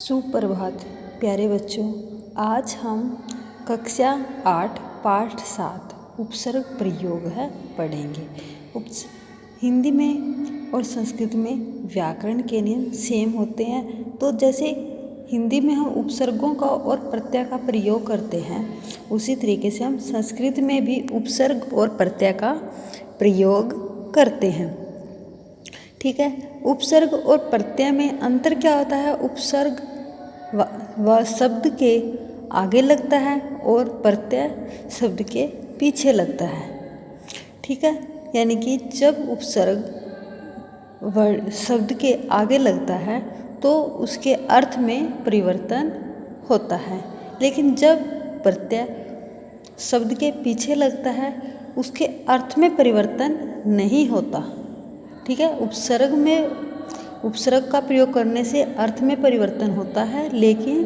सुप्रभात प्यारे बच्चों। आज हम कक्षा 8 पाठ 7 उपसर्ग प्रयोग है पढ़ेंगे। हिंदी में और संस्कृत में व्याकरण के नियम सेम होते हैं। तो जैसे हिंदी में हम उपसर्गों का और प्रत्यय का प्रयोग करते हैं, उसी तरीके से हम संस्कृत में भी उपसर्ग और प्रत्यय का प्रयोग करते हैं। ठीक है। उपसर्ग और प्रत्यय में अंतर क्या होता है? उपसर्ग वह शब्द के आगे लगता है और प्रत्यय शब्द के पीछे लगता है। ठीक है। यानी कि जब उपसर्ग शब्द के आगे लगता है तो उसके अर्थ में परिवर्तन होता है, लेकिन जब प्रत्यय शब्द के पीछे लगता है उसके अर्थ में परिवर्तन नहीं होता। ठीक है। उपसर्ग का प्रयोग करने से अर्थ में परिवर्तन होता है, लेकिन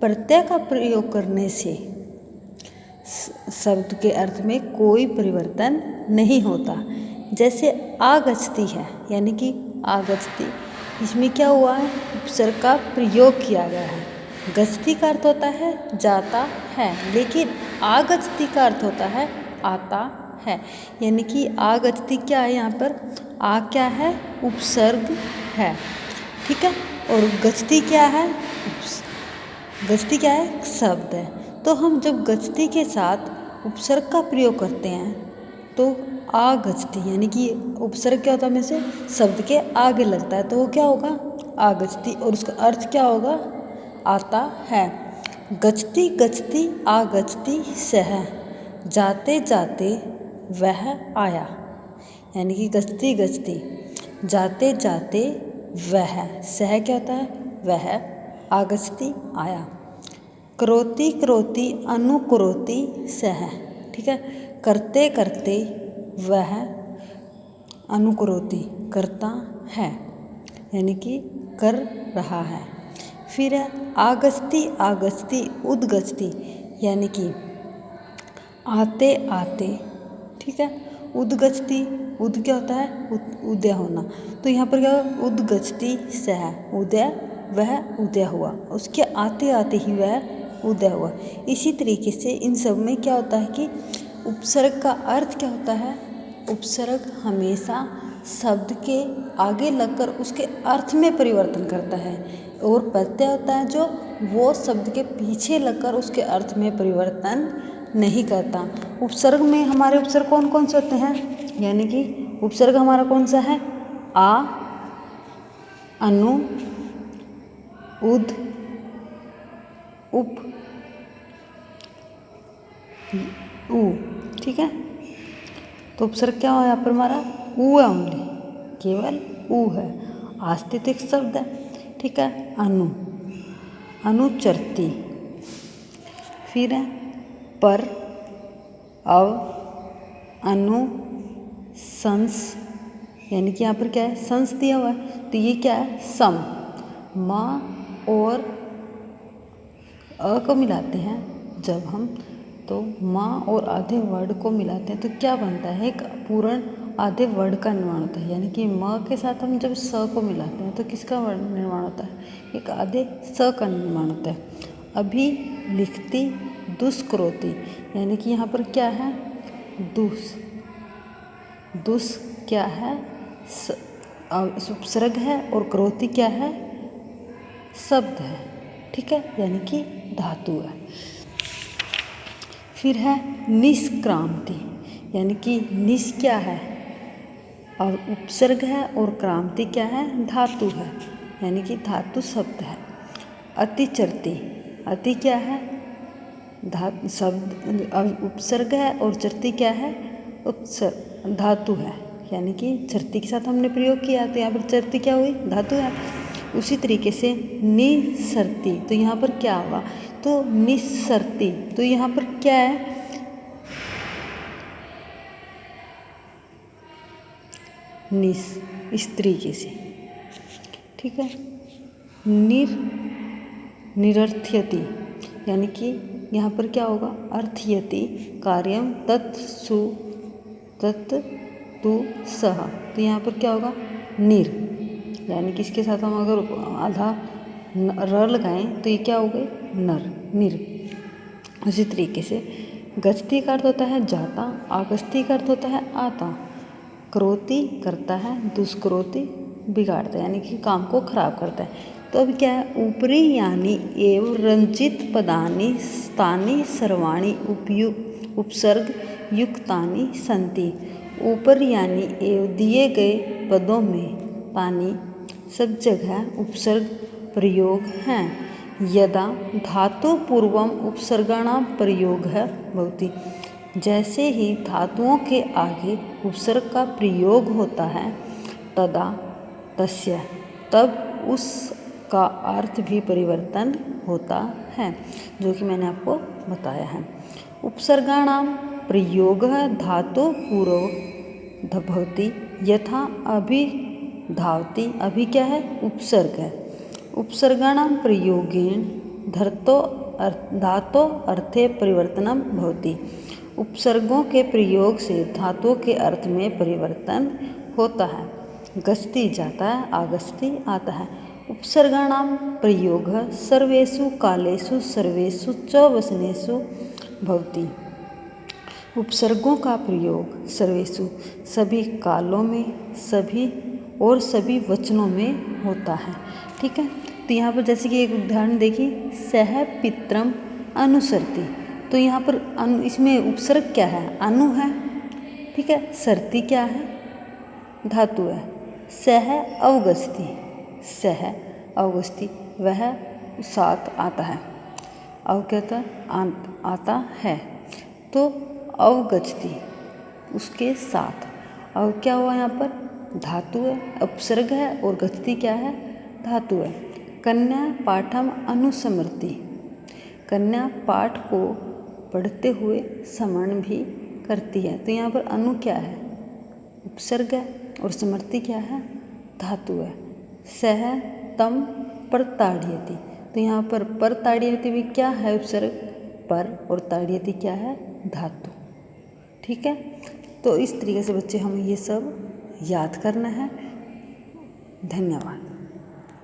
प्रत्यय का प्रयोग करने से शब्द के अर्थ में कोई परिवर्तन नहीं होता। जैसे आगच्छति है, यानी कि आगच्छति, इसमें क्या हुआ है? उपसर्ग का प्रयोग किया गया है। गच्छति का अर्थ होता है जाता है, लेकिन आगच्छति का अर्थ होता है आता है। यानी कि आगच्छति क्या है? यहाँ पर आ क्या है? उपसर्ग है। ठीक है। और गच्छति क्या है? गच्छति क्या है? शब्द है। तो हम जब गच्छति के साथ उपसर्ग का प्रयोग करते हैं तो आगच्छति, यानी कि उपसर्ग क्या होता है? में से शब्द के आगे लगता है तो वो क्या होगा? आगच्छति। और उसका अर्थ क्या होगा? आता है। गच्छति गच्छति आगच्छति सः, जाते जाते वह आया। यानी कि गच्छति गच्छति, जाते जाते वह, सह क्या होता है? वह, आगच्छति आया। करोति करोति अनुकरोति सः। ठीक है। करते करते वह अनुकरोति, करता है, यानी कि कर रहा है। फिर है आगच्छति आगच्छति उद्गच्छति, यानी कि आते आते। ठीक है। उद्गच्छति, उद क्या होता है? उदय होना। तो यहाँ पर क्या हुआ? उद्गच्छति सः, उदय, वह उदय हुआ, उसके आते आते ही वह उदय हुआ। इसी तरीके से इन सब में क्या होता है कि उपसर्ग का अर्थ क्या होता है? उपसर्ग हमेशा शब्द के आगे लगकर उसके अर्थ में परिवर्तन करता है, और प्रत्यय होता है जो वो शब्द के पीछे लगकर उसके अर्थ में परिवर्तन नहीं करता। उपसर्ग में हमारे उपसर्ग कौन कौन से होते हैं? यानी कि उपसर्ग हमारा कौन सा है? आ, अनु, उद, उप, उ। ठीक है। तो उपसर्ग क्या हो यहाँ पर हमारा? उ है, ओनली, केवल उ है। आस्ते तो एक शब्द है। ठीक है। अनु, अनुचरती। फिर है पर, अव, अनु, संस, यानी कि यहाँ पर क्या है? संस दिया हुआ है, तो ये क्या है? सम। म और अ को मिलाते हैं जब हम, तो माँ और आधे वर्ड को मिलाते हैं तो क्या बनता है? एक पूर्ण आधे वर्ड का निर्माण होता है। यानी कि म के साथ हम जब स को मिलाते हैं तो किसका वर्ड निर्माण होता है? एक आधे स का निर्माण होता है। अभी लिखती दुष्करोति, यानी कि यहाँ पर क्या है? दुस, दुस क्या है? उपसर्ग है, और करोति क्या है? शब्द है। ठीक है। यानी कि धातु है। फिर है निष्क्रांति, यानी कि निस क्या है? और उपसर्ग है, और क्रांति क्या है? धातु है, यानी कि धातु शब्द है। अतिचरती, अति क्या है? शब्द उपसर्ग है, और चरती क्या है? उपसर्ग, धातु है, यानी कि चरती के साथ हमने प्रयोग किया तो यहाँ पर चरती क्या हुई? धातु है। उसी तरीके से निसरती, तो यहाँ पर क्या हुआ? तो निसरती, तो यहाँ पर क्या है? निस, इस तरीके से। ठीक है। निरर्थयति, यानी कि यहाँ पर क्या होगा? अर्थयति कार्यम तत्सु तत्तु सः, तो यहाँ पर क्या होगा? निर, यानी कि इसके साथ हम अगर आधा र लगाएं तो ये क्या हो गई, नर, निर। उसी तरीके से गच्छति का अर्थ होता है जाता, आगच्छति का अर्थ होता है आता, करोति करता है, दुष्करोति बिगाड़ता है, यानी कि काम को खराब करता है। तो अब क्या है, ऊपरी यानी एवं रंजित पदानि स्थानी सर्वाणी उपसर्ग युक्तानि संति। ऊपर यानी एवं दिए गए पदों में पानी सब जगह उपसर्ग प्रयोग हैं। यदा धातु पूर्वम उपसर्गाणाम प्रयोग है भवति। जैसे ही धातुओं के आगे उपसर्ग का प्रयोग होता है, तदा तस्य तब उसका अर्थ भी परिवर्तन होता है, जो कि मैंने आपको बताया है। उपसर्गाणाम प्रयोग धातु पूर्व भवति यथा अभिधावति। अभी क्या है, उपसर्ग है। उपसर्गाणाम प्रयोगेण धातो अर्थे परिवर्तनम भवति। उपसर्गों के प्रयोग से धातुओं के अर्थ में परिवर्तन होता है। गच्छति जाता है, आगच्छति आता है। उपसर्गाणाम प्रयोग सर्वेषु कालेषु सर्वेषु च वचनेषु भवति। उपसर्गों का प्रयोग सर्वेषु सभी कालों में, सभी और सभी वचनों में होता है। ठीक है, तो यहाँ पर जैसे कि एक उदाहरण देखिए, सह पित्रम अनुसरति। तो यहाँ पर इसमें उपसर्ग क्या है, अनु है। ठीक है, सरति क्या है, धातु है। सह अवगच्छति, सह अवगच्छति वह साथ आता है। अव क्या होता है, आता है। तो अवगच्छति उसके साथ। अव क्या हुआ यहाँ पर, धातु है, उपसर्ग है, और गच्छति क्या है, धातु है। कन्या पाठम अनुस्मरति। कन्या पाठ को पढ़ते हुए स्मरण भी करती है। तो यहाँ पर अनु क्या है, उपसर्ग है, और स्मृति क्या है, धातु है। सह तम प्रताड़यति। तो यहाँ पर प्रताड़यति भी क्या है, उपसर्ग पर, और ताड़यति क्या है, धातु। ठीक है, तो इस तरीके से बच्चे हमें ये सब याद करना है। धन्यवाद।